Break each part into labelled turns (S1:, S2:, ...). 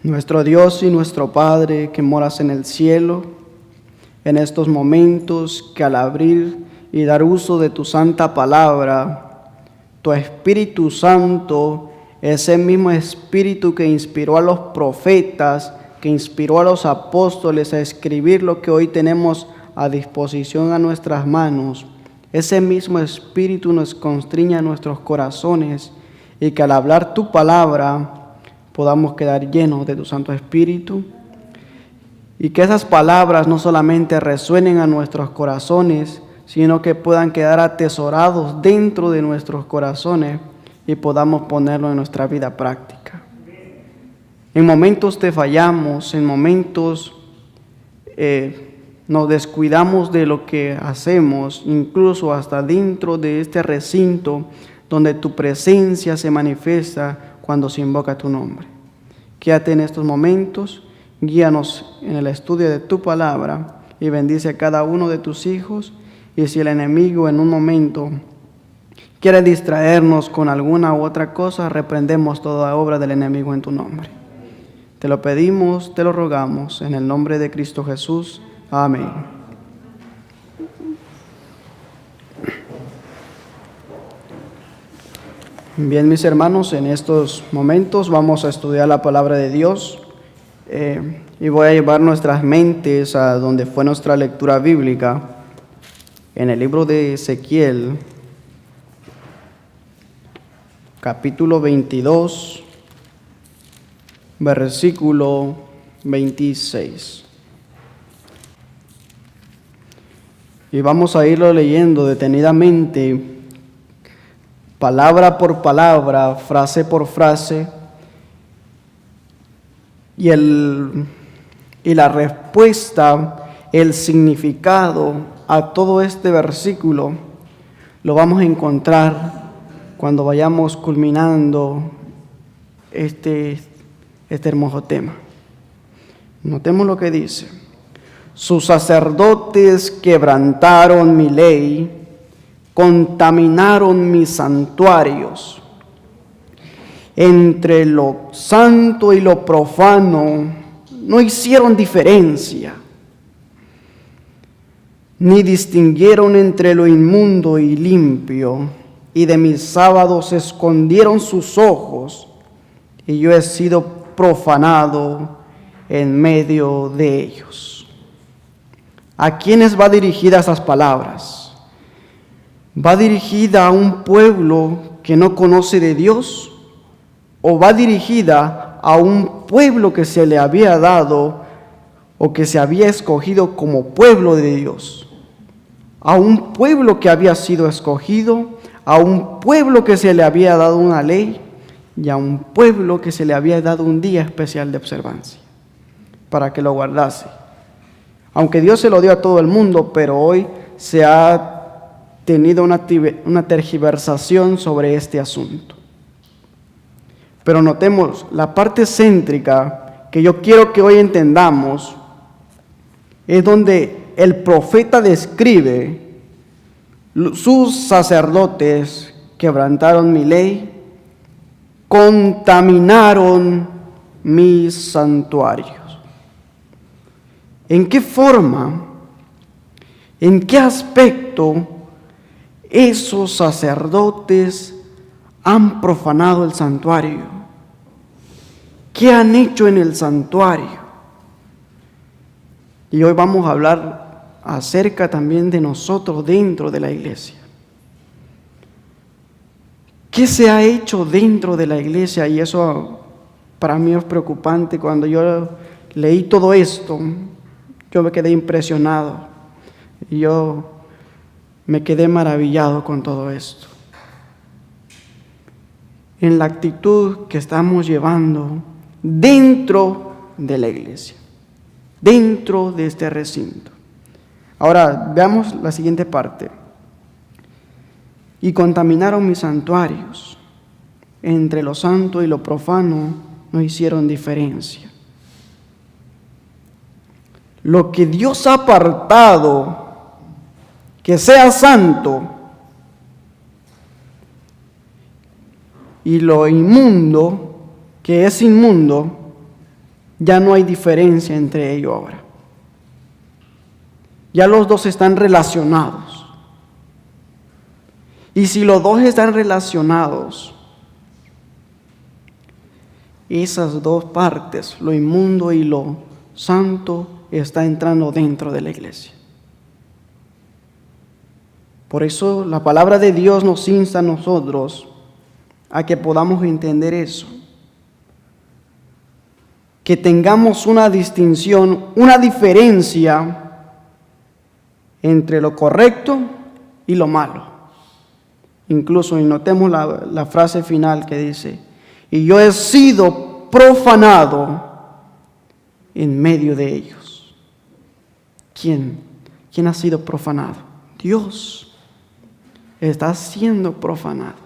S1: Nuestro Dios y nuestro Padre que moras en el cielo, en estos momentos que al abrir y dar uso de tu santa palabra, tu Espíritu Santo, ese mismo Espíritu que inspiró a los profetas, que inspiró a los apóstoles a escribir lo que hoy tenemos a disposición a nuestras manos, ese mismo Espíritu nos constriña nuestros corazones y que al hablar tu palabra podamos quedar llenos de tu Santo Espíritu y que esas palabras no solamente resuenen a nuestros corazones, sino que puedan quedar atesorados dentro de nuestros corazones y podamos ponerlo en nuestra vida práctica. En momentos te fallamos, en momentos nos descuidamos de lo que hacemos, incluso hasta dentro de este recinto donde tu presencia se manifiesta cuando se invoca tu nombre. Quédate en estos momentos, guíanos en el estudio de tu palabra y bendice a cada uno de tus hijos. Y si el enemigo en un momento quiere distraernos con alguna u otra cosa, reprendemos toda obra del enemigo en tu nombre. Te lo pedimos, te lo rogamos, en el nombre de Cristo Jesús. Amén. Bien, mis hermanos, en estos momentos vamos a estudiar la palabra de Dios y voy a llevar nuestras mentes a donde fue nuestra lectura bíblica, en el libro de Ezequiel, capítulo 22, versículo 26. Y vamos a irlo leyendo detenidamente, palabra por palabra, frase por frase, y la respuesta, el significado a todo este versículo lo vamos a encontrar cuando vayamos culminando este hermoso tema. Notemos lo que dice: sus sacerdotes quebrantaron mi ley, contaminaron mis santuarios. Entre lo santo y lo profano no hicieron diferencia, ni distinguieron entre lo inmundo y limpio, y de mis sábados escondieron sus ojos, y yo he sido profanado en medio de ellos. ¿A quiénes va dirigida esas palabras? ¿Va dirigida a un pueblo que no conoce de Dios? ¿O va dirigida a un pueblo que se le había dado o que se había escogido como pueblo de Dios? A un pueblo que había sido escogido, a un pueblo que se le había dado una ley y a un pueblo que se le había dado un día especial de observancia para que lo guardase. Aunque Dios se lo dio a todo el mundo, pero hoy se ha tenido una tergiversación sobre este asunto. Pero notemos la parte céntrica que yo quiero que hoy entendamos, es donde el profeta describe: sus sacerdotes quebrantaron mi ley, contaminaron mis santuarios. ¿En qué forma, en qué aspecto esos sacerdotes han profanado el santuario? ¿Qué han hecho en el santuario? Y hoy vamos a hablar acerca también de nosotros dentro de la iglesia. ¿Qué se ha hecho dentro de la iglesia? Y eso para mí es preocupante. Cuando yo leí todo esto, yo me quedé impresionado. Y yo me quedé maravillado con todo esto. En la actitud que estamos llevando dentro de la iglesia, dentro de este recinto. Ahora, veamos la siguiente parte. Y contaminaron mis santuarios. Entre lo santo y lo profano no hicieron diferencia. Lo que Dios ha apartado, que sea santo, y lo inmundo, que es inmundo, Ya no hay diferencia entre ellos ahora. Ya los dos están relacionados. Y si los dos están relacionados, esas dos partes, lo inmundo y lo santo, está entrando dentro de la iglesia. Por eso la palabra de Dios nos insta a nosotros a que podamos entender eso. Que tengamos una distinción, una diferencia entre lo correcto y lo malo. Incluso, y notemos la frase final que dice, y yo he sido profanado en medio de ellos. ¿Quién ha sido profanado? Dios está siendo profanado.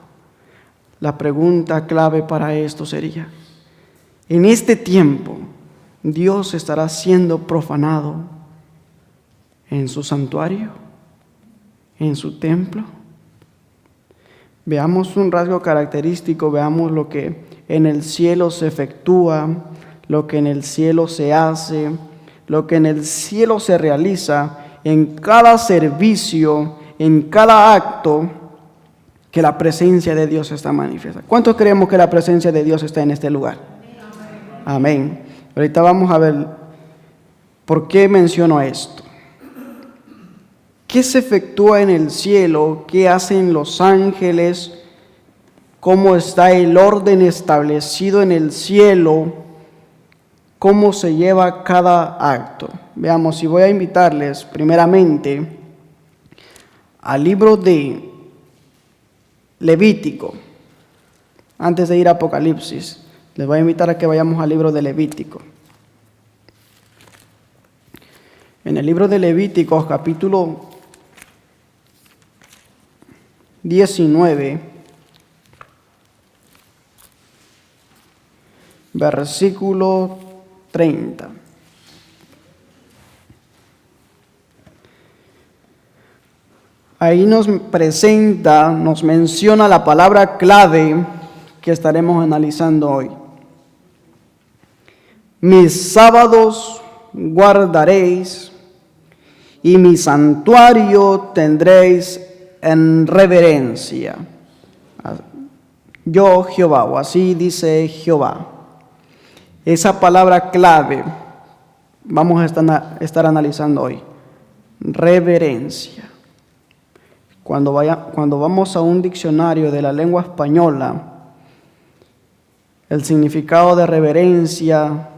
S1: La pregunta clave para esto sería, en este tiempo, ¿Dios estará siendo profanado en su santuario, en su templo? Veamos un rasgo característico, veamos lo que en el cielo se efectúa, lo que en el cielo se hace, lo que en el cielo se realiza, en cada servicio, en cada acto, que la presencia de Dios está manifiesta. ¿Cuántos creemos que la presencia de Dios está en este lugar? Amén. Ahorita vamos a ver por qué menciono esto. ¿Qué se efectúa en el cielo? ¿Qué hacen los ángeles? ¿Cómo está el orden establecido en el cielo? ¿Cómo se lleva cada acto? Veamos, y voy a invitarles primeramente al libro de Levítico. Antes de ir a Apocalipsis, les voy a invitar a que vayamos al libro de Levítico. En el libro de Levítico, capítulo 19, versículo 30. Ahí nos presenta, nos menciona la palabra clave que estaremos analizando hoy. Mis sábados guardaréis y mi santuario tendréis en reverencia. Yo Jehová, o así dice Jehová. Esa palabra clave vamos a estar analizando hoy. Reverencia. Cuando vamos a un diccionario de la lengua española, el significado de reverencia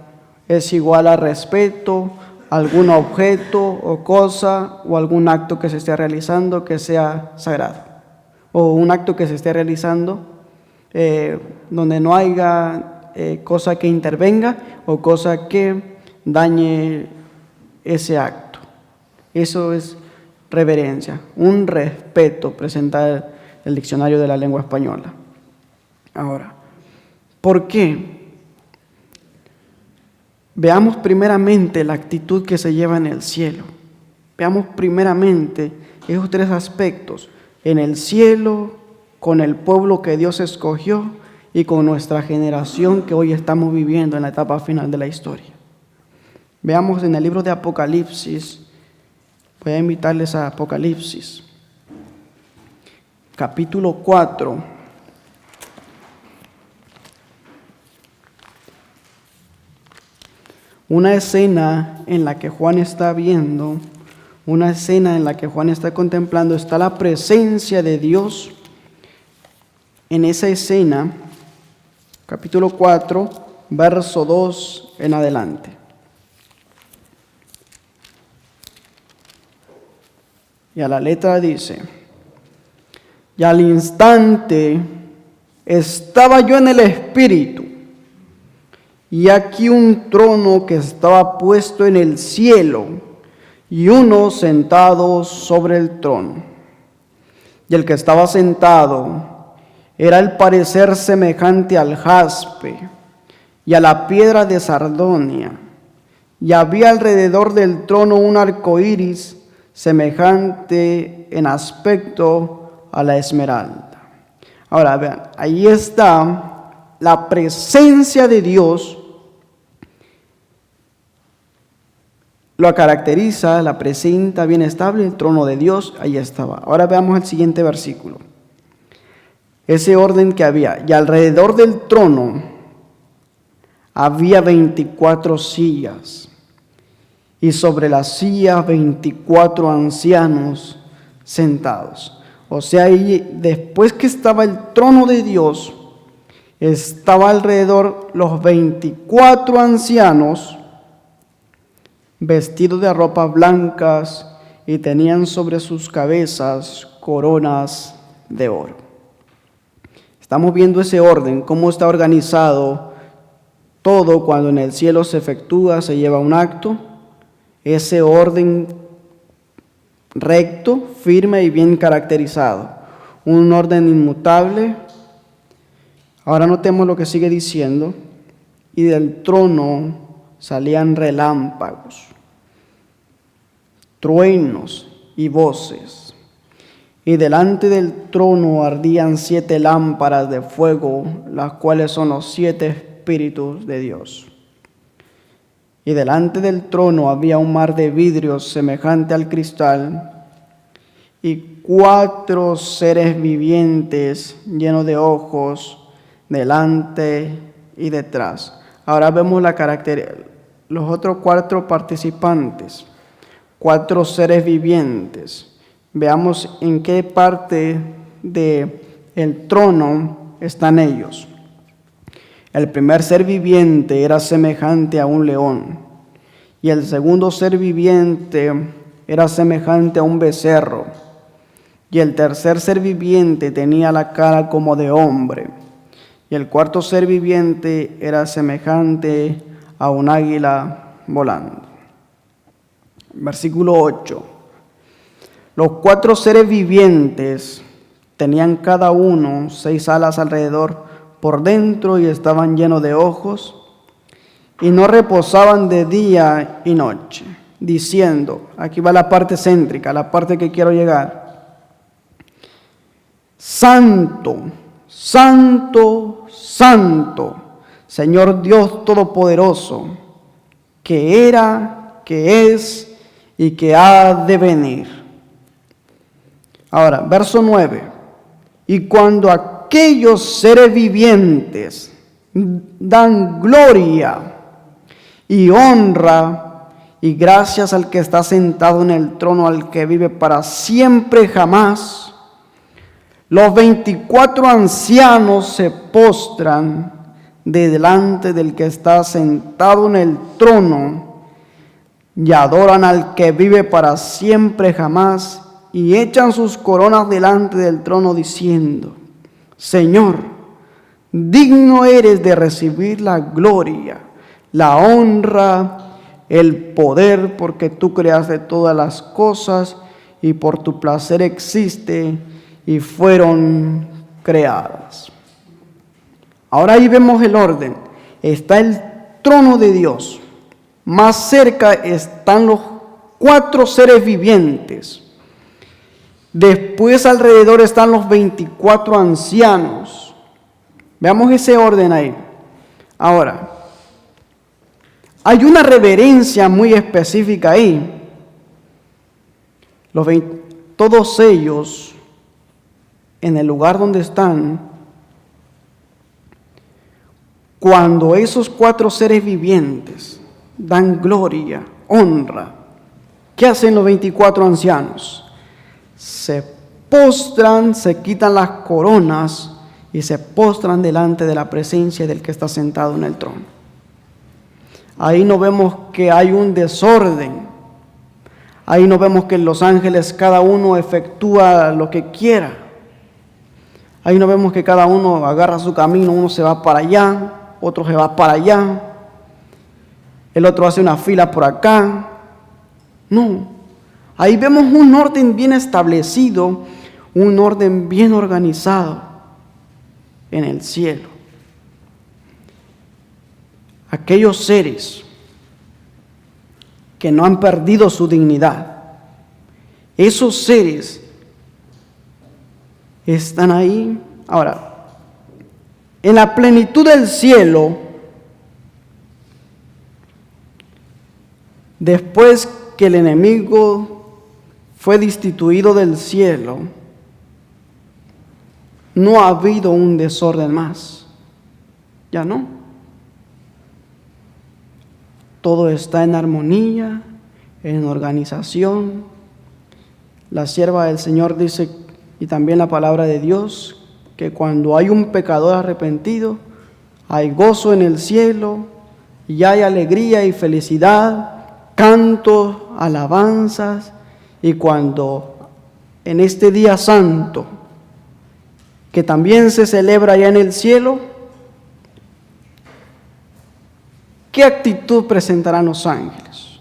S1: es igual a respeto a algún objeto o cosa o algún acto que se esté realizando que sea sagrado. O un acto que se esté realizando donde no haya cosa que intervenga o cosa que dañe ese acto. Eso es reverencia, un respeto, presenta el diccionario de la lengua española. Ahora, ¿por qué? Veamos primeramente la actitud que se lleva en el cielo. Veamos primeramente esos tres aspectos. En el cielo, con el pueblo que Dios escogió y con nuestra generación que hoy estamos viviendo en la etapa final de la historia. Veamos en el libro de Apocalipsis. Voy a invitarles a Apocalipsis, capítulo 4. Una escena en la que Juan está viendo, una escena en la que Juan está contemplando, está la presencia de Dios en esa escena, capítulo 4, verso 2 en adelante. Y a la letra dice, y al instante estaba yo en el Espíritu, y aquí un trono que estaba puesto en el cielo, y uno sentado sobre el trono. Y el que estaba sentado era al parecer semejante al jaspe, y a la piedra de sardonia, y había alrededor del trono un arco iris, semejante en aspecto a la esmeralda. Ahora vean, ahí está la presencia de Dios lo caracteriza, la presenta bien estable, el trono de Dios, ahí estaba. Ahora veamos el siguiente versículo. Ese orden que había, y alrededor del trono había 24 sillas, y sobre las sillas 24 ancianos sentados. O sea, ahí, después que estaba el trono de Dios, estaba alrededor los 24 ancianos vestidos de ropas blancas y tenían sobre sus cabezas coronas de oro. Estamos viendo ese orden, cómo está organizado todo cuando en el cielo se efectúa, se lleva un acto. Ese orden recto, firme y bien caracterizado. Un orden inmutable. Ahora notemos lo que sigue diciendo. Y del trono salían relámpagos, truenos y voces. Y delante del trono ardían 7 lámparas de fuego, las cuales son los 7 espíritus de Dios. Y delante del trono había un mar de vidrio semejante al cristal, y 4 seres vivientes llenos de ojos delante y detrás. Ahora vemos los otros 4 participantes, 4 seres vivientes. Veamos en qué parte del trono están ellos. El primer ser viviente era semejante a un león, y el segundo ser viviente era semejante a un becerro, y el tercer ser viviente tenía la cara como de hombre, y el cuarto ser viviente era semejante a un águila volando. Versículo 8. Los 4 seres vivientes tenían cada uno 6 alas alrededor por dentro y estaban llenos de ojos, y no reposaban de día y noche, diciendo, aquí va la parte céntrica, la parte que quiero llegar: Santo, Santo, Santo, Señor Dios Todopoderoso, que era, que es y que ha de venir. Ahora, verso 9. Y cuando aquellos seres vivientes dan gloria y honra y gracias al que está sentado en el trono, al que vive para siempre jamás, los 24 ancianos se postran delante del que está sentado en el trono y adoran al que vive para siempre jamás, y echan sus coronas delante del trono diciendo: Señor, digno eres de recibir la gloria, la honra, el poder, porque tú creaste todas las cosas y por tu placer existe y fueron creadas. Ahora ahí vemos el orden. Está el trono de Dios. Más cerca están los 4 seres vivientes. Después alrededor están los 24 ancianos. Veamos ese orden ahí. Ahora, hay una reverencia muy específica ahí. Todos ellos, en el lugar donde están, cuando esos 4 seres vivientes dan gloria, honra, ¿qué hacen los 24 ancianos? Se postran, se quitan las coronas y se postran delante de la presencia del que está sentado en el trono. Ahí no vemos que hay un desorden. Ahí no vemos que los ángeles cada uno efectúa lo que quiera. Ahí no vemos que cada uno agarra su camino, uno se va para allá, otro se va para allá, el otro hace una fila por acá. No. Ahí vemos un orden bien establecido, un orden bien organizado en el cielo. Aquellos seres que no han perdido su dignidad, esos seres están ahí. Ahora, en la plenitud del cielo, Después que el enemigo fue destituido del cielo, no ha habido un desorden más. Ya no. Todo está en armonía, en organización. La sierva del Señor dice, y también la palabra de Dios, que cuando hay un pecador arrepentido, hay gozo en el cielo, y hay alegría y felicidad, cantos, alabanzas, y cuando en este día santo, que también se celebra allá en el cielo, ¿qué actitud presentarán los ángeles?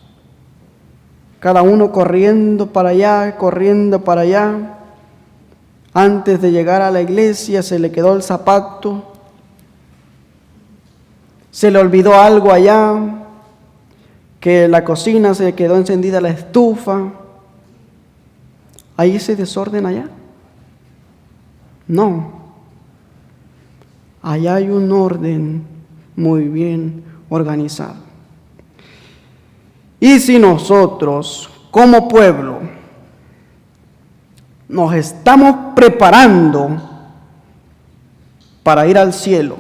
S1: Cada uno corriendo para allá, corriendo para allá. Antes de llegar a la iglesia se le quedó el zapato, se le olvidó algo allá, que la cocina se quedó encendida la estufa. ¿Hay ese desorden allá? No. Allá hay un orden muy bien organizado. Y si nosotros, como pueblo, nos estamos preparando para ir al cielo,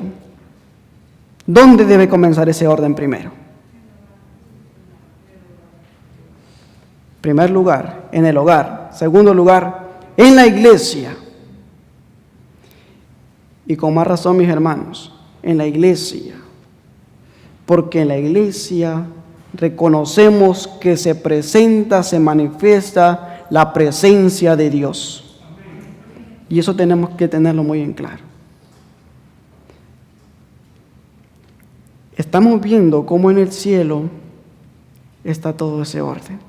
S1: ¿dónde debe comenzar ese orden primero? Primer lugar, en el hogar. Segundo lugar, en la iglesia. Y con más razón, mis hermanos, en la iglesia. Porque en la iglesia reconocemos que se presenta, se manifiesta la presencia de Dios. Y eso tenemos que tenerlo muy en claro. Estamos viendo cómo en el cielo está todo ese orden.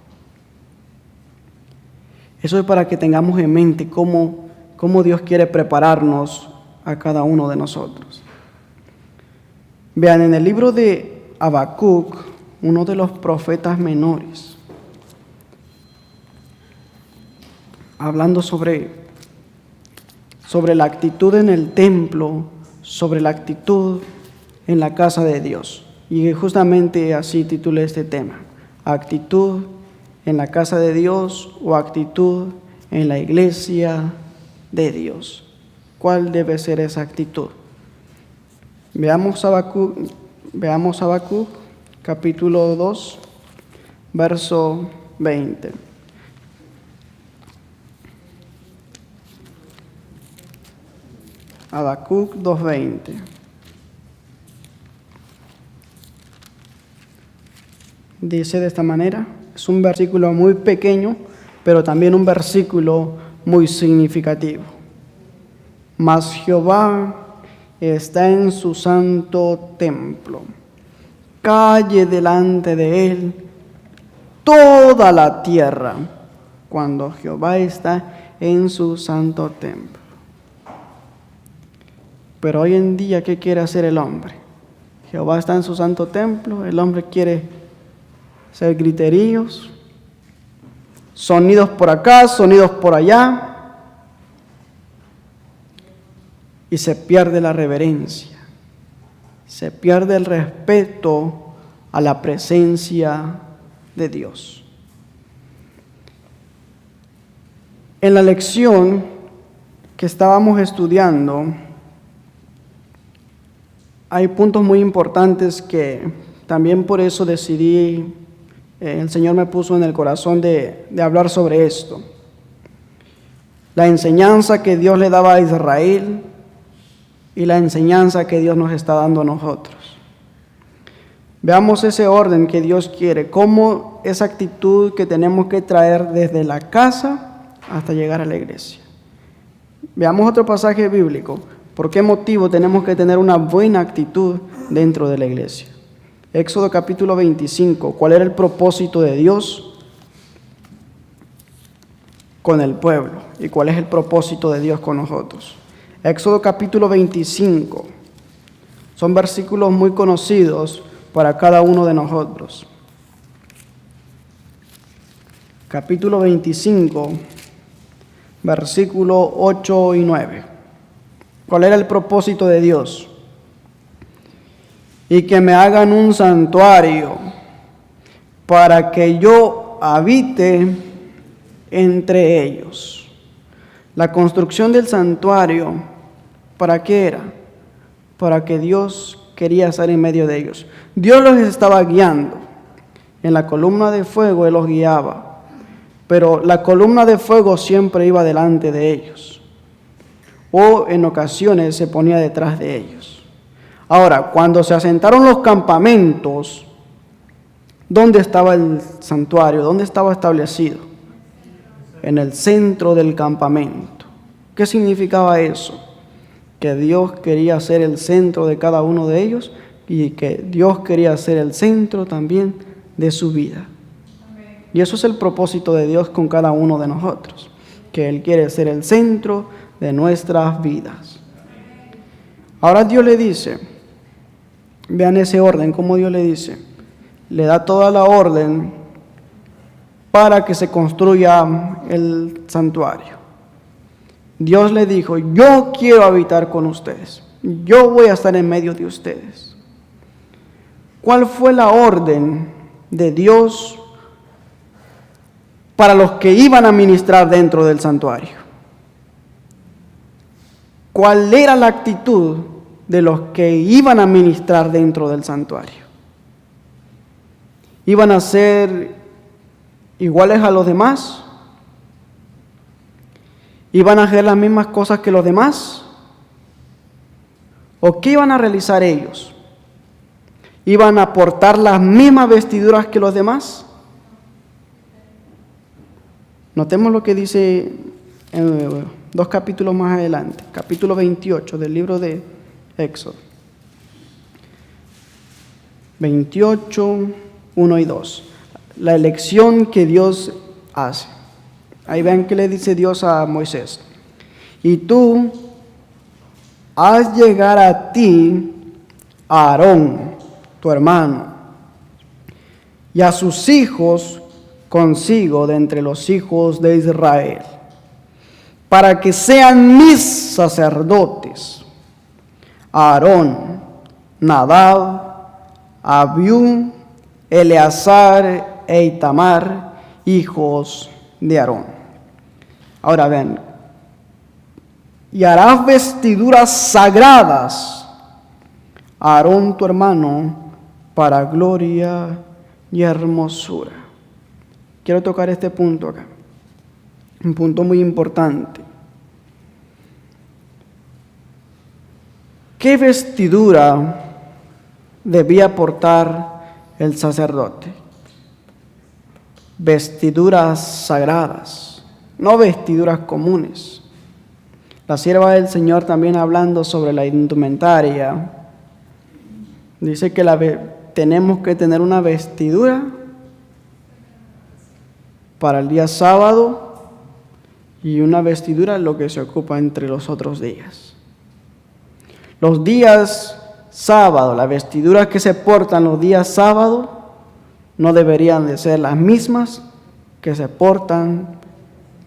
S1: Eso es para que tengamos en mente cómo Dios quiere prepararnos a cada uno de nosotros. Vean, en el libro de Habacuc, uno de los profetas menores, hablando sobre la actitud en el templo, sobre la actitud en la casa de Dios. Y justamente así titulé este tema: actitud en la casa de Dios o actitud en la iglesia de Dios. ¿Cuál debe ser esa actitud? Veamos Habacuc capítulo 2, verso 20. Habacuc 2:20. Dice de esta manera, es un versículo muy pequeño, pero también un versículo muy significativo. Mas Jehová está en su santo templo. Calle delante de él toda la tierra, cuando Jehová está en su santo templo. Pero hoy en día, ¿qué quiere hacer el hombre? Jehová está en su santo templo, el hombre quiere hacer griteríos, sonidos por acá, sonidos por allá, y se pierde la reverencia, se pierde el respeto a la presencia de Dios. En la lección que estábamos estudiando, hay puntos muy importantes que también por eso decidí, el Señor me puso en el corazón de hablar sobre esto. La enseñanza que Dios le daba a Israel y la enseñanza que Dios nos está dando a nosotros. Veamos ese orden que Dios quiere, cómo esa actitud que tenemos que traer desde la casa hasta llegar a la iglesia. Veamos otro pasaje bíblico. ¿Por qué motivo tenemos que tener una buena actitud dentro de la iglesia? Éxodo capítulo 25. ¿Cuál era el propósito de Dios con el pueblo? ¿Y cuál es el propósito de Dios con nosotros? Éxodo capítulo 25. Son versículos muy conocidos para cada uno de nosotros. Capítulo 25, versículo 8 y 9. ¿Cuál era el propósito de Dios? Y que me hagan un santuario, para que yo habite entre ellos. La construcción del santuario, ¿para qué era? Para que Dios quería estar en medio de ellos. Dios los estaba guiando. En la columna de fuego Él los guiaba, pero la columna de fuego siempre iba delante de ellos, o en ocasiones se ponía detrás de ellos. Ahora, cuando se asentaron los campamentos, ¿dónde estaba el santuario? ¿Dónde estaba establecido? En el centro del campamento. ¿Qué significaba eso? Que Dios quería ser el centro de cada uno de ellos y que Dios quería ser el centro también de su vida. Y eso es el propósito de Dios con cada uno de nosotros, que Él quiere ser el centro de nuestras vidas. Ahora Dios le dice, vean ese orden, como Dios le dice, le da toda la orden para que se construya el santuario. Dios le dijo, yo quiero habitar con ustedes, yo voy a estar en medio de ustedes. ¿Cuál fue la orden de Dios para los que iban a ministrar dentro del santuario? ¿Cuál era la actitud de los que iban a ministrar dentro del santuario? ¿Iban a ser iguales a los demás? ¿Iban a hacer las mismas cosas que los demás? ¿O qué iban a realizar ellos? ¿Iban a portar las mismas vestiduras que los demás? Notemos lo que dice en 2 capítulos más adelante, capítulo 28 del libro de Éxodo. 28, 1 y 2. La elección que Dios hace. Ahí ven que le dice Dios a Moisés. Y tú haz llegar a ti a Aarón, tu hermano, y a sus hijos consigo de entre los hijos de Israel, para que sean mis sacerdotes, Aarón, Nadab, Abiú, Eleazar e Itamar, hijos de Aarón. Ahora ven, y harás vestiduras sagradas a Aarón tu hermano para gloria y hermosura. Quiero tocar este punto acá, un punto muy importante. ¿Qué vestidura debía portar el sacerdote? Vestiduras sagradas, no vestiduras comunes. La sierva del Señor, también hablando sobre la indumentaria, dice que tenemos que tener una vestidura para el día sábado y una vestidura lo que se ocupa entre los otros días. Los días sábado, las vestiduras que se portan los días sábado no deberían de ser las mismas que se portan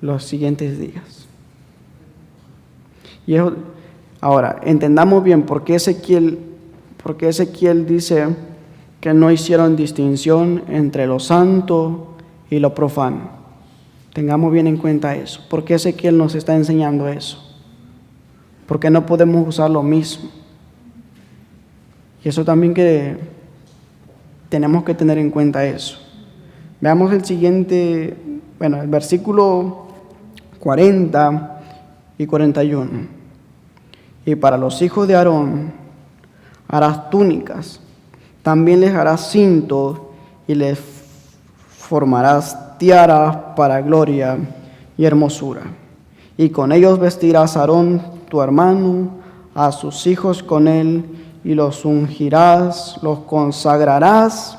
S1: los siguientes días. Y ahora, entendamos bien por qué Ezequiel dice que no hicieron distinción entre lo santo y lo profano. Tengamos bien en cuenta eso. ¿Por qué Ezequiel nos está enseñando eso? Porque no podemos usar lo mismo. Y eso también que tenemos que tener en cuenta eso. Veamos el siguiente, el versículo 40 y 41. Y para los hijos de Aarón harás túnicas, también les harás cintos y les formarás tiaras para gloria y hermosura. Y con ellos vestirás a Aarón tu hermano, a sus hijos con él, y los ungirás, los consagrarás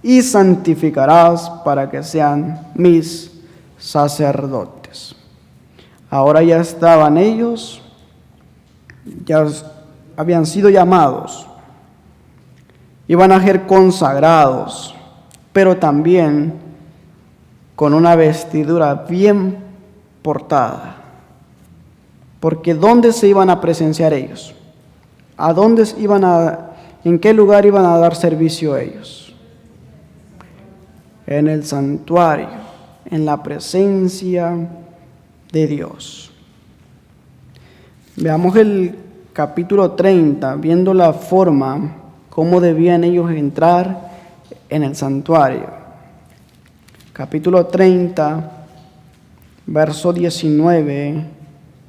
S1: y santificarás para que sean mis sacerdotes. Ahora ya estaban ellos, ya habían sido llamados, iban a ser consagrados, pero también con una vestidura bien portada. Porque ¿dónde se iban a presenciar ellos? ¿En qué lugar iban a dar servicio ellos? en el santuario, en la presencia de Dios. Veamos el capítulo 30, viendo la forma, cómo debían ellos entrar en el santuario. Capítulo 30, versos 19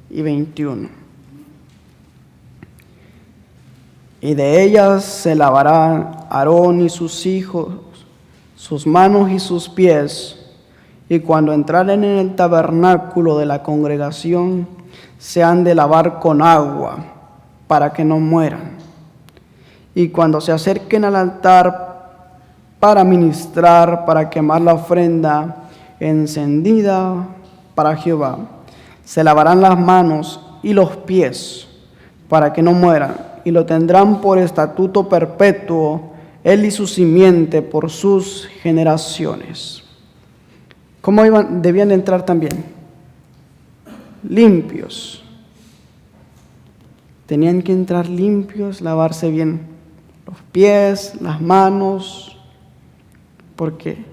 S1: y 21. Y de ellas se lavará Aarón y sus hijos, sus manos y sus pies, y cuando entraren en el tabernáculo de la congregación, se han de lavar con agua, para que no mueran. Y cuando se acerquen al altar para ministrar, para quemar la ofrenda encendida para Jehová, se lavarán las manos y los pies, para que no mueran, y lo tendrán por estatuto perpetuo, él y su simiente por sus generaciones. ¿Cómo debían entrar también? Limpios. Tenían que entrar limpios, lavarse bien los pies, las manos. ¿Por qué?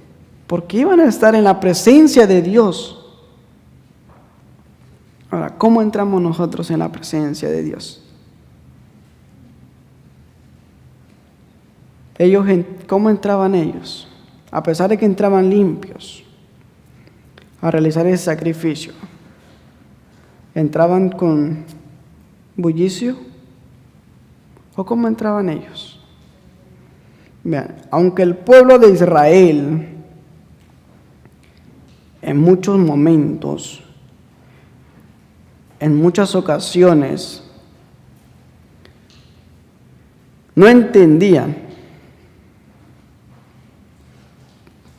S1: Porque iban a estar en la presencia de Dios. Ahora, ¿cómo entramos nosotros en la presencia de Dios? ¿Cómo entraban ellos? A pesar de que entraban limpios a realizar ese sacrificio, ¿entraban con bullicio? ¿O cómo entraban ellos? Vean, aunque el pueblo de Israel en muchos momentos, en muchas ocasiones, no entendían,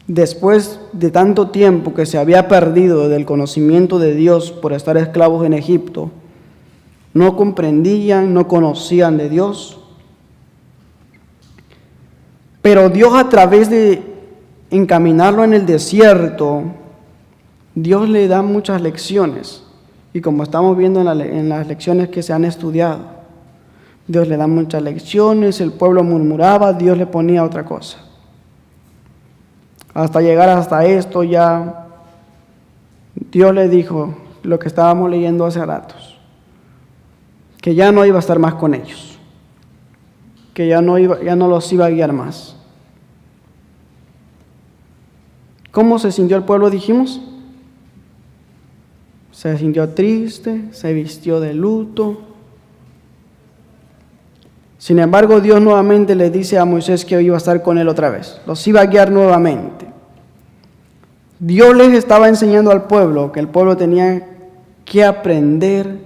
S1: después de tanto tiempo que se había perdido del conocimiento de Dios por estar esclavos en Egipto, no comprendían, no conocían de Dios. Pero Dios, a través de encaminarlo en el desierto, Dios le da muchas lecciones. Y como estamos viendo en las lecciones que se han estudiado, Dios le da muchas lecciones, el pueblo murmuraba, Dios le ponía otra cosa. Hasta llegar hasta esto ya, Dios le dijo lo que estábamos leyendo hace ratos, que ya no iba a estar más con ellos, que ya no los iba a guiar más. ¿Cómo se sintió el pueblo, dijimos? Se sintió triste, se vistió de luto. Sin embargo, Dios nuevamente le dice a Moisés que iba a estar con él otra vez, los iba a guiar nuevamente. Dios les estaba enseñando al pueblo que el pueblo tenía que aprender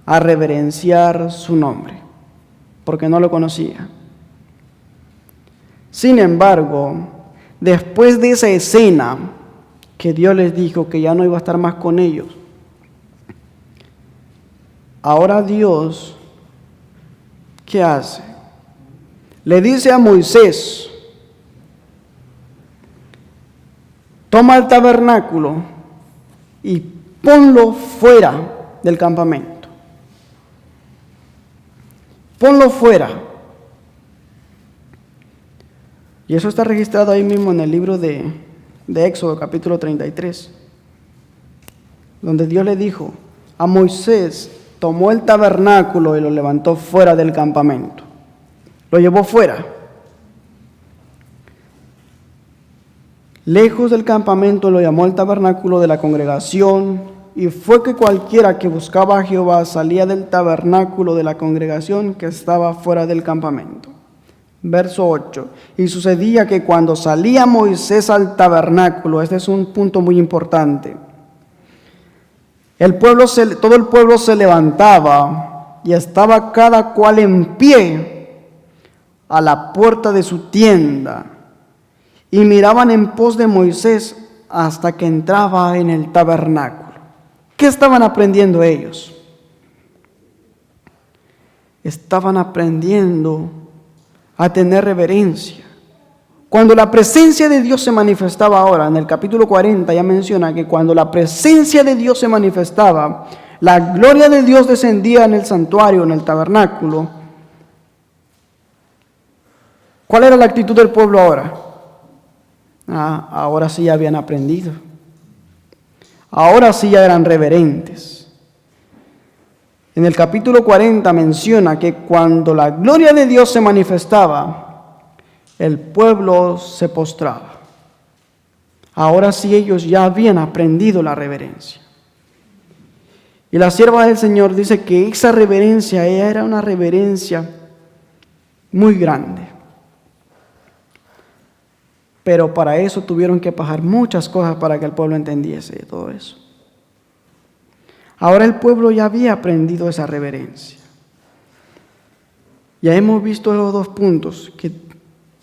S1: a reverenciar su nombre, porque no lo conocía. Sin embargo, después de esa escena que Dios les dijo que ya no iba a estar más con ellos, ahora Dios, ¿qué hace? Le dice a Moisés: toma el tabernáculo y ponlo fuera del campamento. Ponlo fuera. Y eso está registrado ahí mismo en el libro de Éxodo, capítulo 33, donde Dios le dijo a Moisés, tomó el tabernáculo y lo levantó fuera del campamento. Lo llevó fuera. Lejos del campamento lo llamó el tabernáculo de la congregación, y fue que cualquiera que buscaba a Jehová salía del tabernáculo de la congregación que estaba fuera del campamento. Verso 8. Y sucedía que cuando salía Moisés al tabernáculo, este es un punto muy importante, todo el pueblo se levantaba y estaba cada cual en pie a la puerta de su tienda, y miraban en pos de Moisés hasta que entraba en el tabernáculo. ¿Qué estaban aprendiendo ellos? Estaban aprendiendo a tener reverencia. Cuando la presencia de Dios se manifestaba ahora, en el capítulo 40 ya menciona que cuando la presencia de Dios se manifestaba, la gloria de Dios descendía en el santuario, en el tabernáculo. ¿Cuál era la actitud del pueblo ahora? Ahora sí ya habían aprendido. Ahora sí ya eran reverentes. En el capítulo 40 menciona que cuando la gloria de Dios se manifestaba, el pueblo se postraba. Ahora sí ellos ya habían aprendido la reverencia. Y la sierva del Señor dice que esa reverencia era una reverencia muy grande. Pero para eso tuvieron que pasar muchas cosas para que el pueblo entendiese todo eso. Ahora el pueblo ya había aprendido esa reverencia. Ya hemos visto los dos puntos que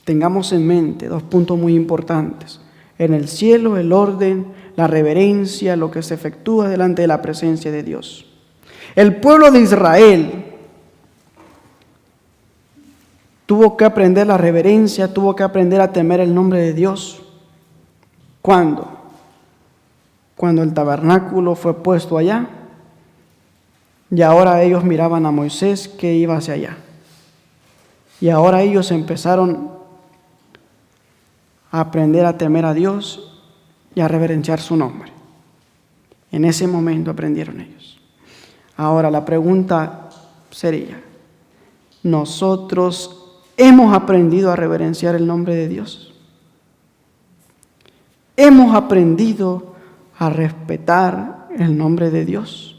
S1: tengamos en mente, dos puntos muy importantes. En el cielo, el orden, la reverencia, lo que se efectúa delante de la presencia de Dios. El pueblo de Israel tuvo que aprender la reverencia, tuvo que aprender a temer el nombre de Dios. ¿Cuándo? Cuando el tabernáculo fue puesto allá, y ahora ellos miraban a Moisés que iba hacia allá. Y ahora ellos empezaron a aprender a temer a Dios y a reverenciar su nombre. En ese momento aprendieron ellos. Ahora la pregunta sería, ¿nosotros hemos aprendido a reverenciar el nombre de Dios? ¿Hemos aprendido a respetar el nombre de Dios?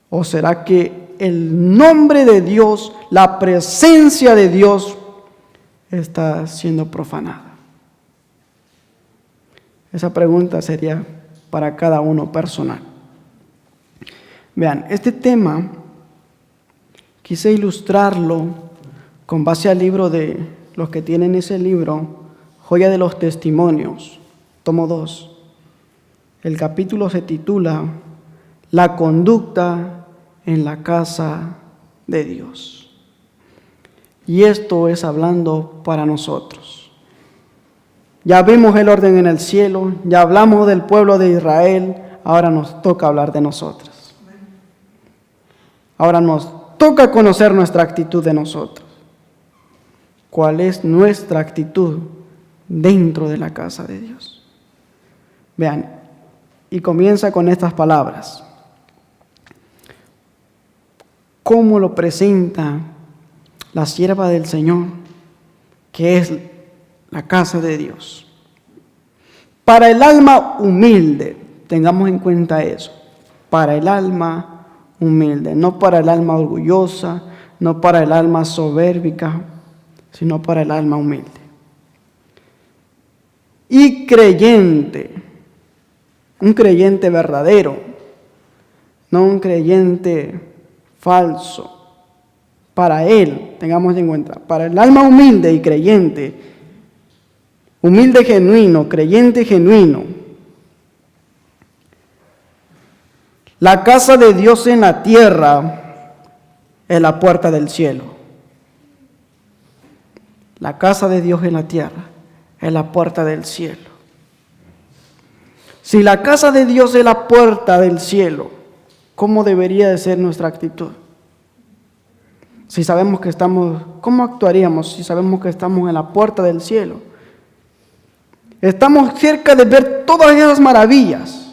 S1: ¿O será que el nombre de Dios, la presencia de Dios, está siendo profanada? Esa pregunta sería para cada uno personal. Vean, este tema quise ilustrarlo con base al libro de los que tienen ese libro, Joya de los Testimonios, tomo 2. El capítulo se titula La conducta en la casa de Dios. Y esto es hablando para nosotros. Ya vimos el orden en el cielo, ya hablamos del pueblo de Israel, ahora nos toca hablar de nosotros. Ahora nos toca conocer nuestra actitud de nosotros. ¿Cuál es nuestra actitud dentro de la casa de Dios? Vean, y comienza con estas palabras. ¿Cómo lo presenta la sierva del Señor, que es la casa de Dios? Para el alma humilde, tengamos en cuenta eso, para el alma humilde, no para el alma orgullosa, no para el alma soberbica, sino para el alma humilde. Y creyente, un creyente verdadero, no un creyente falso. Para él, tengamos en cuenta, para el alma humilde y creyente, humilde genuino, creyente genuino, la casa de Dios en la tierra es la puerta del cielo. La casa de Dios en la tierra es la puerta del cielo. Si la casa de Dios es la puerta del cielo, ¿cómo debería de ser nuestra actitud? Si sabemos que estamos, ¿cómo actuaríamos si sabemos que estamos en la puerta del cielo? Estamos cerca de ver todas esas maravillas.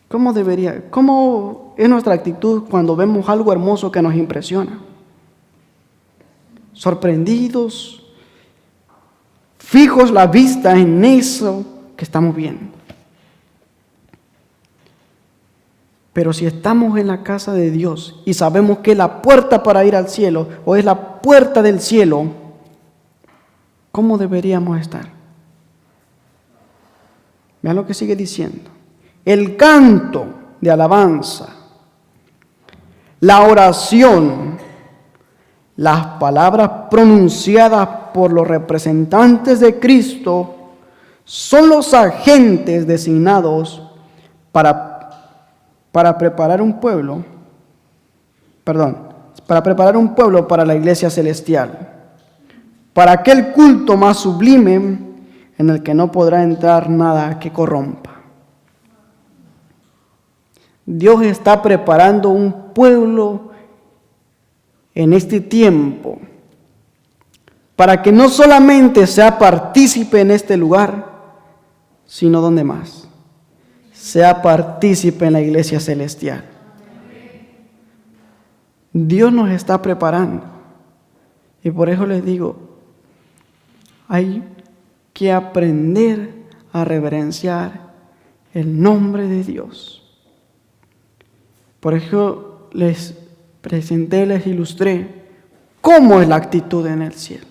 S1: ¿Cómo es nuestra actitud cuando vemos algo hermoso que nos impresiona? Sorprendidos, fijos la vista en eso que estamos viendo. Pero si estamos en la casa de Dios y sabemos que es la puerta para ir al cielo o es la puerta del cielo, ¿cómo deberíamos estar? Vean lo que sigue diciendo. El canto de alabanza, la oración, las palabras pronunciadas por los representantes de Cristo son los agentes designados para preparar un pueblo para la iglesia celestial, para aquel culto más sublime en el que no podrá entrar nada que corrompa. Dios está preparando un pueblo en este tiempo para que no solamente sea partícipe en este lugar, sino donde más, sea partícipe en la iglesia celestial. Dios nos está preparando. Y por eso les digo, hay que aprender a reverenciar el nombre de Dios. Por eso les presenté, les ilustré cómo es la actitud en el cielo,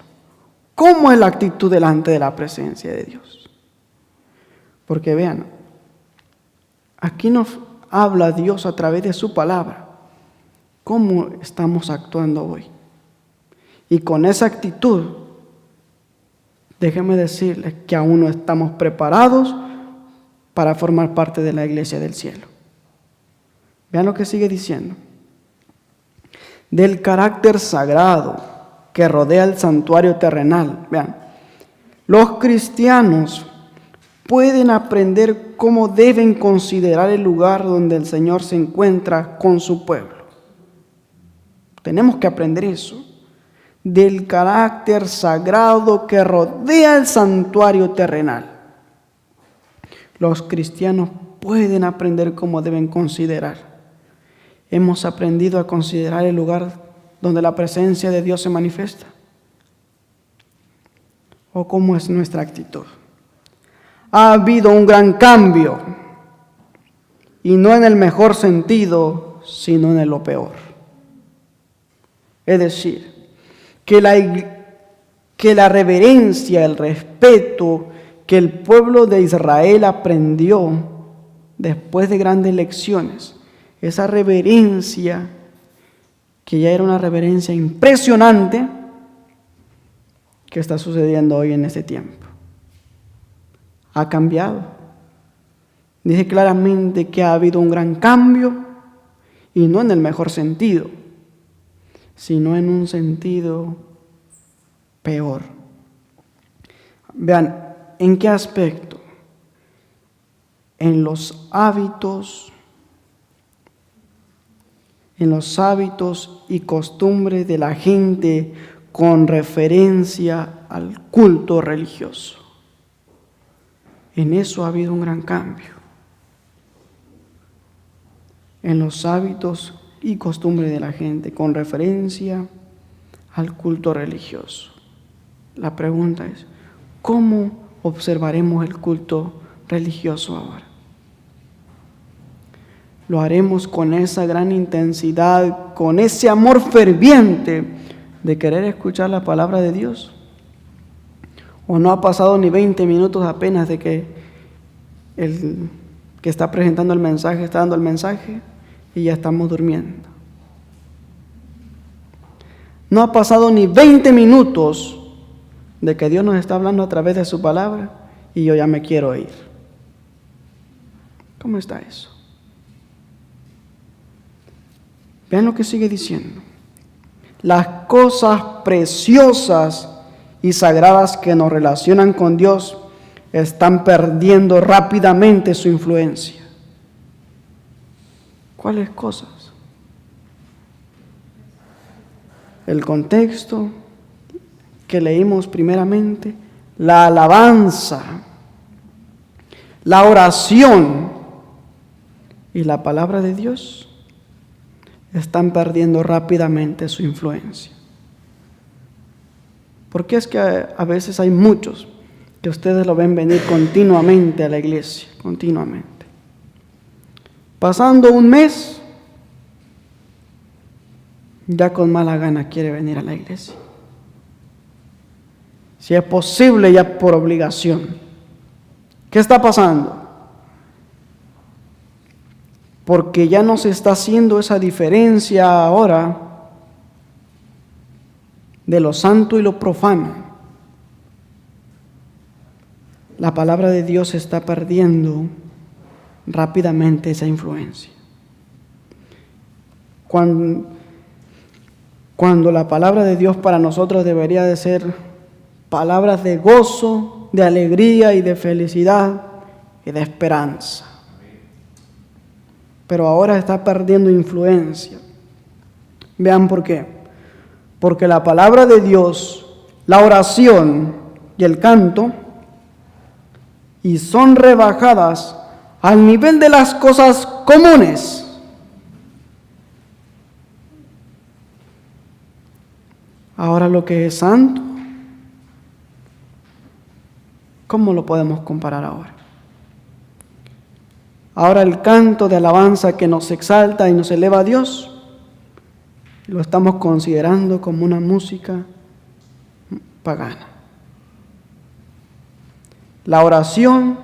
S1: cómo es la actitud delante de la presencia de Dios. Porque vean, aquí nos habla Dios a través de su palabra, cómo estamos actuando hoy. Y con esa actitud, déjenme decirles que aún no estamos preparados para formar parte de la iglesia del cielo. Vean lo que sigue diciendo. Del carácter sagrado que rodea el santuario terrenal. Vean, los cristianos pueden aprender cómo deben considerar el lugar donde el Señor se encuentra con su pueblo. Tenemos que aprender eso. Del carácter sagrado que rodea el santuario terrenal. Los cristianos pueden aprender cómo deben considerar. Hemos aprendido a considerar el lugar donde la presencia de Dios se manifiesta. ¿O cómo es nuestra actitud? Ha habido un gran cambio, y no en el mejor sentido, sino en lo peor. Es decir, que la reverencia, el respeto que el pueblo de Israel aprendió después de grandes lecciones, esa reverencia, que ya era una reverencia impresionante, que está sucediendo hoy en este tiempo. Ha cambiado. Dice claramente que ha habido un gran cambio, y no en el mejor sentido, sino en un sentido peor. Vean, ¿en qué aspecto? En los hábitos y costumbres de la gente con referencia al culto religioso. En eso ha habido un gran cambio. En los hábitos y costumbres de la gente con referencia al culto religioso. La pregunta es, ¿cómo observaremos el culto religioso ahora? ¿Lo haremos con esa gran intensidad, con ese amor ferviente de querer escuchar la palabra de Dios? ¿O no ha pasado ni 20 minutos apenas de que el que está presentando el mensaje está dando el mensaje y ya estamos durmiendo? No ha pasado ni 20 minutos de que Dios nos está hablando a través de su palabra y yo ya me quiero ir. ¿Cómo está eso? Vean lo que sigue diciendo. Las cosas preciosas y sagradas que nos relacionan con Dios están perdiendo rápidamente su influencia. ¿Cuáles cosas? El contexto que leímos primeramente, la alabanza, la oración y la palabra de Dios están perdiendo rápidamente su influencia. Porque es que a veces hay muchos que ustedes lo ven venir continuamente a la iglesia, continuamente. Pasando un mes, ya con mala gana quiere venir a la iglesia. Si es posible, ya por obligación. ¿Qué está pasando? Porque ya no se está haciendo esa diferencia ahora de lo santo y lo profano. La palabra de Dios está perdiendo rápidamente esa influencia. Cuando la palabra de Dios para nosotros debería de ser palabras de gozo, de alegría y de felicidad y de esperanza. Pero ahora está perdiendo influencia. Vean por qué. Porque la palabra de Dios, la oración y el canto y son rebajadas al nivel de las cosas comunes. Ahora lo que es santo, ¿cómo lo podemos comparar ahora? Ahora el canto de alabanza que nos exalta y nos eleva a Dios, lo estamos considerando como una música pagana. La oración,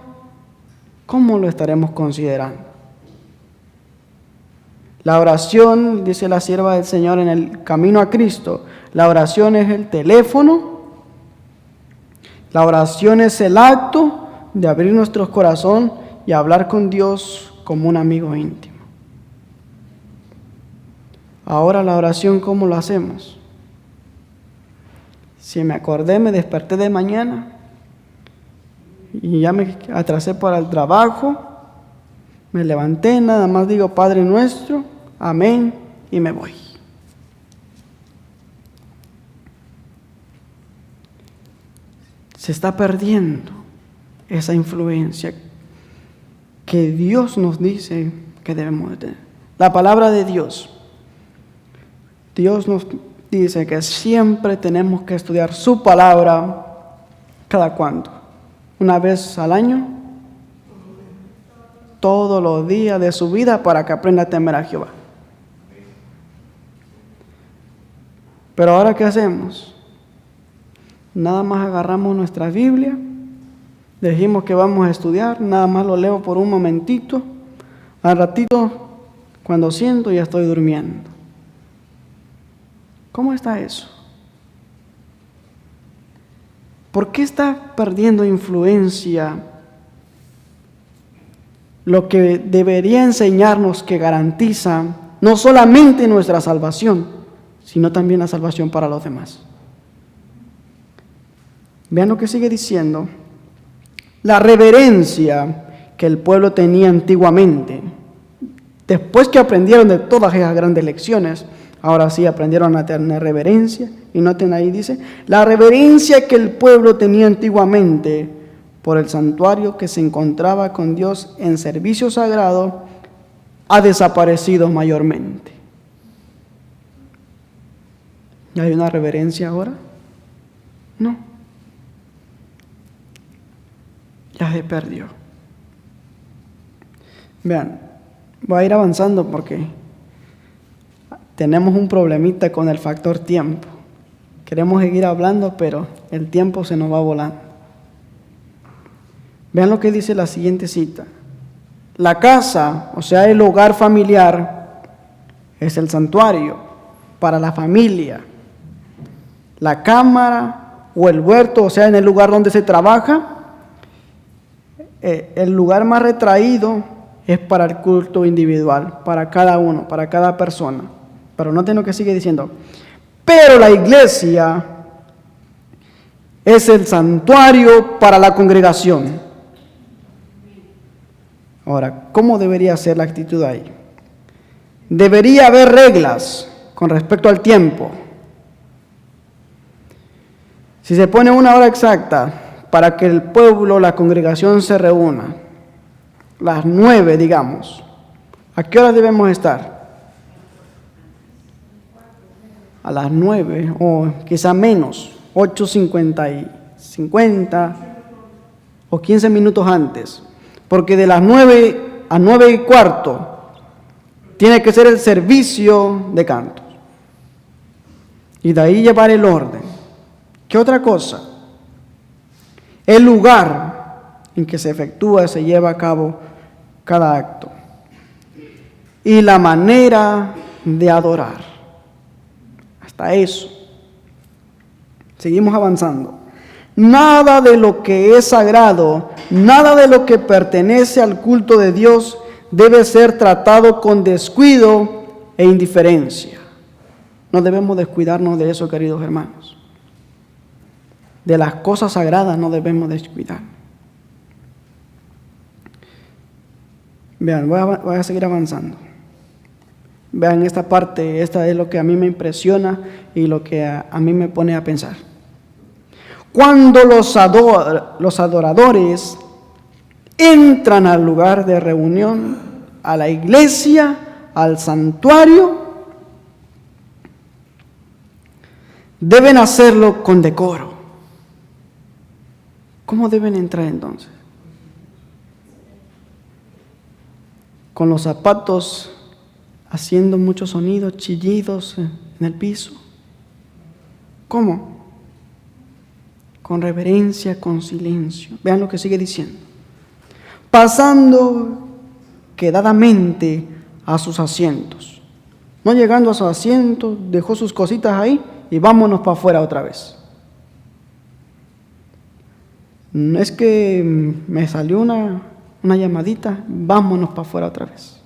S1: ¿cómo lo estaremos considerando? La oración, dice la sierva del Señor en el camino a Cristo, la oración es el teléfono, la oración es el acto de abrir nuestro corazón y hablar con Dios como un amigo íntimo. Ahora la oración, ¿cómo lo hacemos? Si me acordé, me desperté de mañana y ya me atrasé para el trabajo, me levanté, nada más digo Padre nuestro, amén, y me voy. Se está perdiendo esa influencia que Dios nos dice que debemos de tener. La palabra de Dios. Dios nos dice que siempre tenemos que estudiar su palabra. ¿Cada cuándo? ¿Una vez al año? Todos los días de su vida para que aprenda a temer a Jehová. Pero ahora, ¿qué hacemos? Nada más agarramos nuestra Biblia, dijimos que vamos a estudiar, nada más lo leo por un momentito, al ratito, cuando siento, ya estoy durmiendo. ¿Cómo está eso? ¿Por qué está perdiendo influencia lo que debería enseñarnos que garantiza no solamente nuestra salvación, sino también la salvación para los demás? Vean lo que sigue diciendo. La reverencia que el pueblo tenía antiguamente, después que aprendieron de todas esas grandes lecciones, ahora sí aprendieron a tener reverencia. Y noten ahí dice, la reverencia que el pueblo tenía antiguamente por el santuario que se encontraba con Dios en servicio sagrado, ha desaparecido mayormente. ¿Hay una reverencia ahora? No. Ya se perdió. Vean, voy a ir avanzando porque tenemos un problemita con el factor tiempo. Queremos seguir hablando, pero el tiempo se nos va volando. Vean lo que dice la siguiente cita. La casa, o sea, el hogar familiar, es el santuario para la familia. La cámara o el huerto, o sea, en el lugar donde se trabaja, el lugar más retraído es para el culto individual, para cada uno, para cada persona. Pero noten lo que sigue diciendo. Pero la iglesia es el santuario para la congregación. Ahora, ¿cómo debería ser la actitud ahí? Debería haber reglas con respecto al tiempo. Si se pone una hora exacta para que el pueblo, la congregación se reúna, las 9, digamos, ¿a qué hora debemos estar? A las 9 o quizá menos, 8:50 o 15 minutos antes, porque de las 9 a 9:15 tiene que ser el servicio de cantos y de ahí llevar el orden. ¿Qué otra cosa? El lugar en que se efectúa, se lleva a cabo cada acto y la manera de adorar. Hasta eso. Seguimos avanzando. Nada de lo que es sagrado, nada de lo que pertenece al culto de Dios debe ser tratado con descuido e indiferencia. No debemos descuidarnos de eso, queridos hermanos. De las cosas sagradas no debemos descuidar. Vean, voy a seguir avanzando. Vean esta parte, esta es lo que a mí me impresiona y lo que a mí me pone a pensar. cuando los adoradores entran al lugar de reunión, a la iglesia, al santuario, deben hacerlo con decoro. ¿Cómo deben entrar entonces? Con los zapatos haciendo muchos sonidos, chillidos en el piso. ¿Cómo? Con reverencia, con silencio. Vean lo que sigue diciendo. Pasando quedadamente a sus asientos. No llegando a sus asientos, dejó sus cositas ahí y vámonos para afuera otra vez. No es que me salió una llamadita, vámonos para afuera otra vez.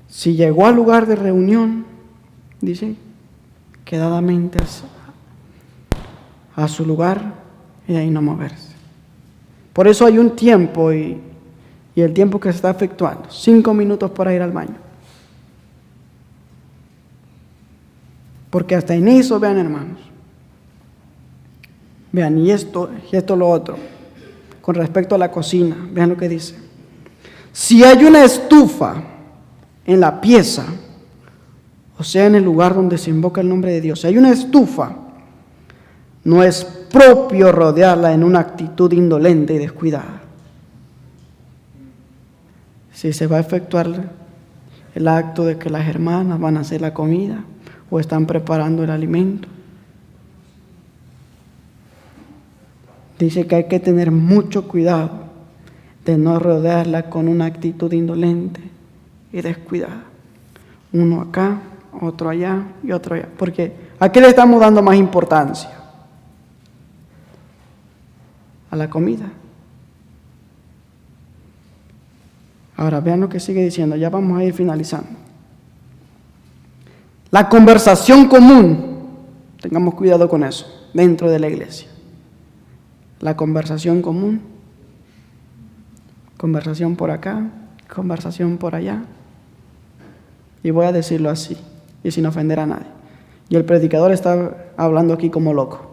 S1: Si llegó al lugar de reunión, dice, quedadamente a su lugar y ahí no moverse. Por eso hay un tiempo y el tiempo que se está efectuando, 5 minutos para ir al baño. Porque hasta en eso, vean hermanos, vean, y esto lo otro, con respecto a la cocina, vean lo que dice. Si hay una estufa en la pieza, o sea, en el lugar donde se invoca el nombre de Dios, si hay una estufa, no es propio rodearla en una actitud indolente y descuidada. Si se va a efectuar el acto de que las hermanas van a hacer la comida o están preparando el alimento, dice que hay que tener mucho cuidado de no rodearla con una actitud indolente y descuidada. Uno acá, otro allá y otro allá. Porque ¿a qué le estamos dando más importancia? A la comida. Ahora vean lo que sigue diciendo, ya vamos a ir finalizando. La conversación común, tengamos cuidado con eso, dentro de la iglesia. La conversación común, conversación por acá, conversación por allá. Y voy a decirlo así, y sin ofender a nadie. Y el predicador está hablando aquí como loco.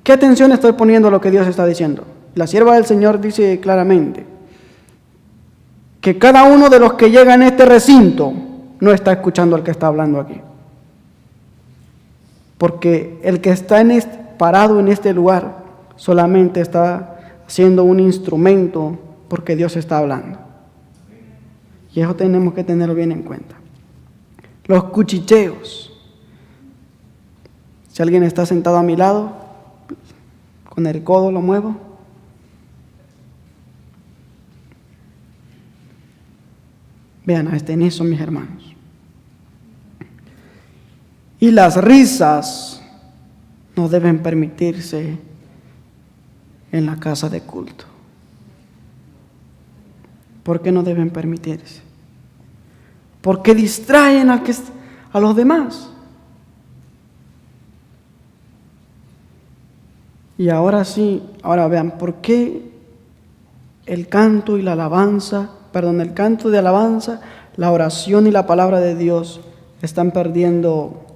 S1: ¿Qué atención estoy poniendo a lo que Dios está diciendo? La sierva del Señor dice claramente que cada uno de los que llega en este recinto no está escuchando al que está hablando aquí. Porque el que está parado en este lugar solamente está siendo un instrumento porque Dios está hablando. Y eso tenemos que tenerlo bien en cuenta. Los cuchicheos. Si alguien está sentado a mi lado, con el codo lo muevo. Vean, hasta en eso, mis hermanos. Y las risas no deben permitirse en la casa de culto. ¿Por qué no deben permitirse? Porque distraen a los demás. Y ahora sí, ahora vean, ¿por qué el canto de alabanza, la oración y la palabra de Dios están perdiendo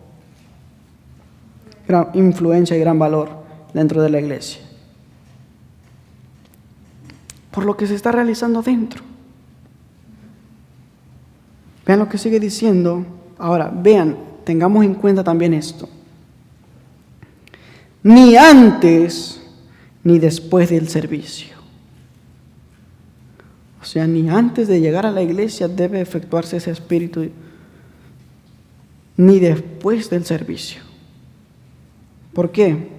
S1: gran influencia y gran valor dentro de la iglesia? Por lo que se está realizando dentro. Vean lo que sigue diciendo. Ahora, vean, tengamos en cuenta también esto. Ni antes ni después del servicio. O sea, ni antes de llegar a la iglesia debe efectuarse ese espíritu, ni después del servicio. ¿Por qué?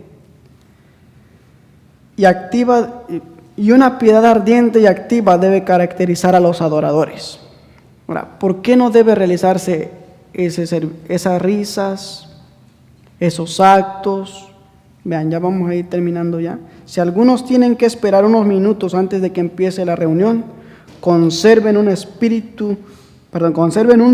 S1: Y una piedad ardiente y activa debe caracterizar a los adoradores. Ahora, ¿por qué no debe realizarse esas risas, esos actos? Vean, ya vamos a ir terminando ya. Si algunos tienen que esperar unos minutos antes de que empiece la reunión, conserven un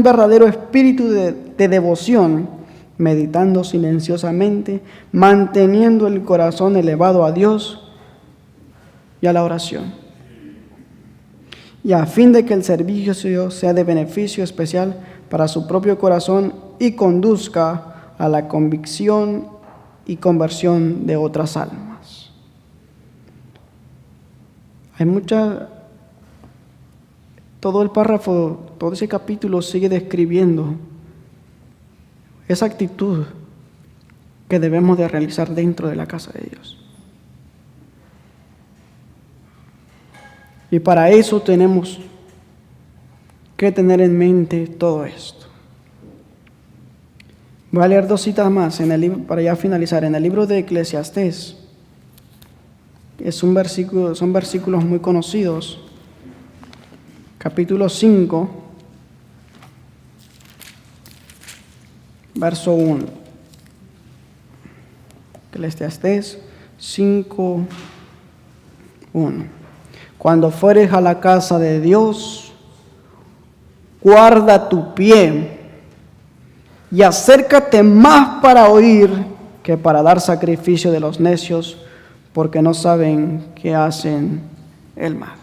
S1: verdadero espíritu de devoción, meditando silenciosamente, manteniendo el corazón elevado a Dios y a la oración. y a fin de que el servicio sea de beneficio especial para su propio corazón y conduzca a la convicción y conversión de otras almas. Todo el párrafo, todo ese capítulo sigue describiendo esa actitud que debemos de realizar dentro de la casa de Dios. Y para eso tenemos que tener en mente todo esto. Voy a leer 2 citas más en el libro, para ya finalizar. En el libro de Eclesiastés, son versículos muy conocidos. Capítulo 5, verso 1. Eclesiastés 5, 1. Cuando fueres a la casa de Dios, guarda tu pie y acércate más para oír que para dar sacrificio de los necios, porque no saben que hacen el mal.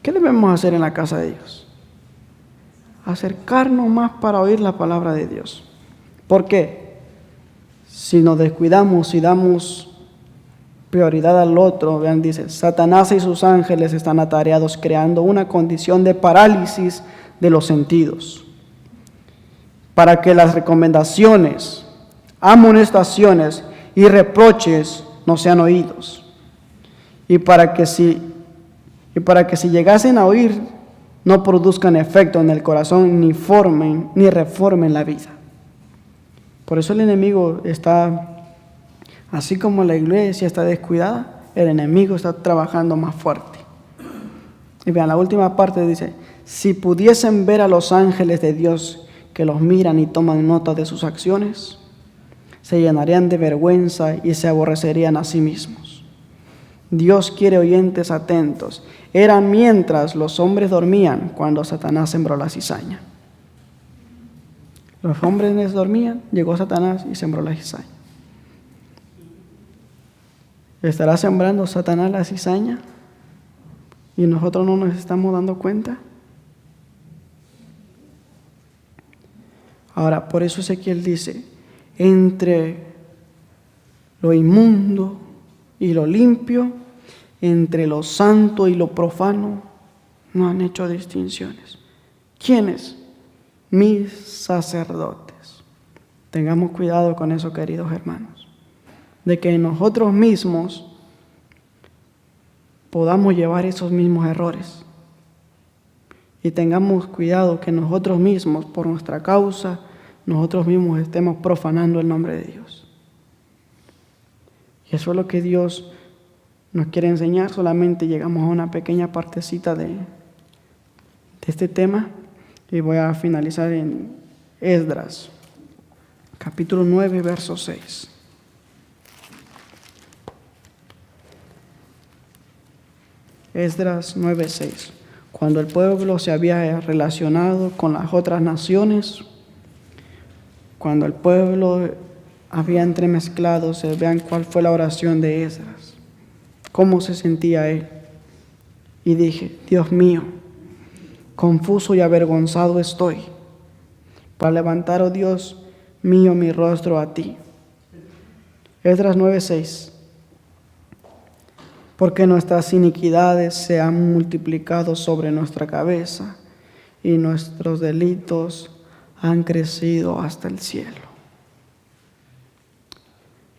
S1: ¿Qué debemos hacer en la casa de Dios? Acercarnos más para oír la palabra de Dios. ¿Por qué? Si nos descuidamos y damos prioridad al otro, vean, dice, Satanás y sus ángeles están atareados creando una condición de parálisis de los sentidos, para que las recomendaciones, amonestaciones y reproches no sean oídos, y para que si llegasen a oír, no produzcan efecto en el corazón, ni reformen la vida. Por eso el enemigo está, así como la iglesia está descuidada, el enemigo está trabajando más fuerte. Y vean, la última parte dice, si pudiesen ver a los ángeles de Dios que los miran y toman nota de sus acciones, se llenarían de vergüenza y se aborrecerían a sí mismos. Dios quiere oyentes atentos. Era mientras los hombres dormían cuando Satanás sembró la cizaña. Los hombres dormían, llegó Satanás y sembró la cizaña. ¿Estará sembrando Satanás la cizaña y nosotros no nos estamos dando cuenta? Ahora, por eso Ezequiel dice, entre lo inmundo y lo limpio, entre lo santo y lo profano, no han hecho distinciones. ¿Quiénes? Mis sacerdotes. Tengamos cuidado con eso, queridos hermanos, de que nosotros mismos podamos llevar esos mismos errores. Y tengamos cuidado que nosotros mismos, por nuestra causa, nosotros mismos estemos profanando el nombre de Dios. Y eso es lo que Dios nos quiere enseñar. Solamente llegamos a una pequeña partecita de este tema. Y voy a finalizar en Esdras, capítulo 9, verso 6. Esdras 9, 6. Cuando el pueblo se había relacionado con las otras naciones, cuando el pueblo había entremezclado, vean cuál fue la oración de Esdras, cómo se sentía él. Y dije, Dios mío, confuso y avergonzado estoy, para levantar, oh Dios mío, mi rostro a ti. Esdras 9:6. Porque nuestras iniquidades se han multiplicado sobre nuestra cabeza y nuestros delitos han crecido hasta el cielo.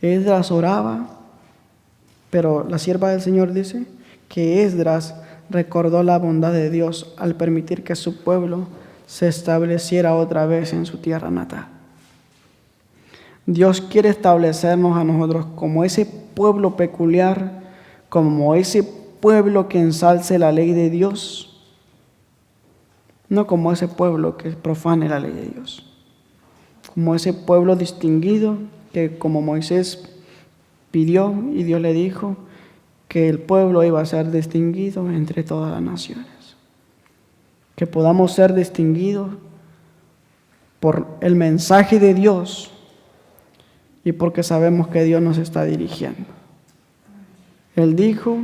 S1: Esdras oraba, pero la sierva del Señor dice que Esdras recordó la bondad de Dios al permitir que su pueblo se estableciera otra vez en su tierra natal. Dios quiere establecernos a nosotros como ese pueblo peculiar, como ese pueblo que ensalce la ley de Dios, no como ese pueblo que profane la ley de Dios, como ese pueblo distinguido que, como Moisés pidió y Dios le dijo, que el pueblo iba a ser distinguido entre todas las naciones. Que podamos ser distinguidos por el mensaje de Dios y porque sabemos que Dios nos está dirigiendo. Él dijo,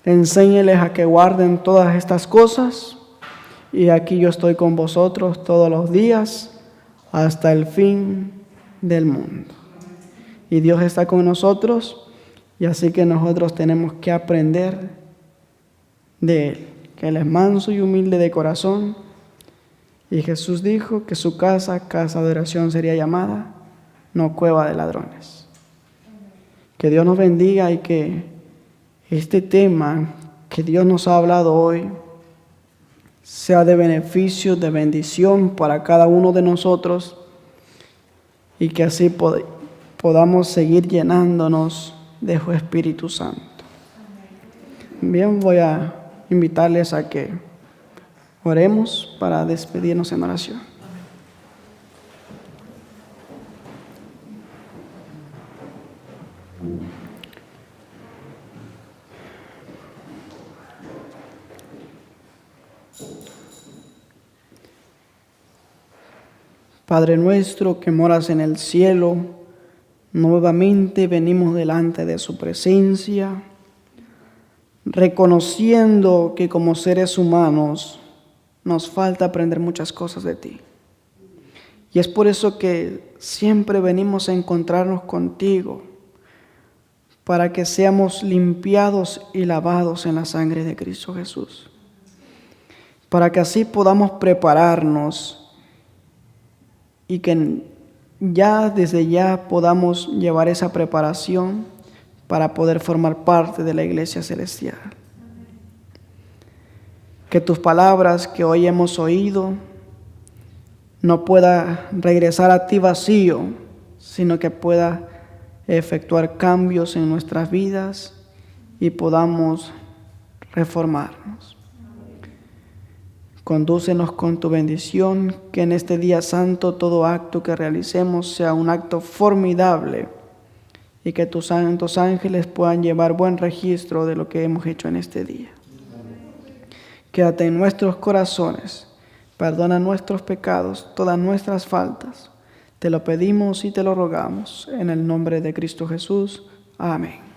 S1: Enséñeles a que guarden todas estas cosas, y aquí yo estoy con vosotros todos los días hasta el fin del mundo. Y Dios está con nosotros, y así que nosotros tenemos que aprender de Él, que Él es manso y humilde de corazón. Y Jesús dijo que su casa, casa de oración, sería llamada, no cueva de ladrones. Que Dios nos bendiga y que este tema que Dios nos ha hablado hoy sea de beneficio, de bendición para cada uno de nosotros, y que así podamos seguir llenándonos de su Espíritu Santo. Bien, voy a invitarles a que oremos para despedirnos en oración. Padre nuestro que moras en el cielo, nuevamente venimos delante de su presencia, reconociendo que como seres humanos nos falta aprender muchas cosas de ti. Y es por eso que siempre venimos a encontrarnos contigo, para que seamos limpiados y lavados en la sangre de Cristo Jesús, para que así podamos prepararnos y que desde ya podamos llevar esa preparación para poder formar parte de la iglesia celestial. Que tus palabras que hoy hemos oído no pueda regresar a ti vacío, sino que pueda efectuar cambios en nuestras vidas y podamos reformarnos. Condúcenos con tu bendición, que en este día santo todo acto que realicemos sea un acto formidable y que tus santos ángeles puedan llevar buen registro de lo que hemos hecho en este día. Quédate en nuestros corazones, perdona nuestros pecados, todas nuestras faltas. Te lo pedimos y te lo rogamos en el nombre de Cristo Jesús. Amén.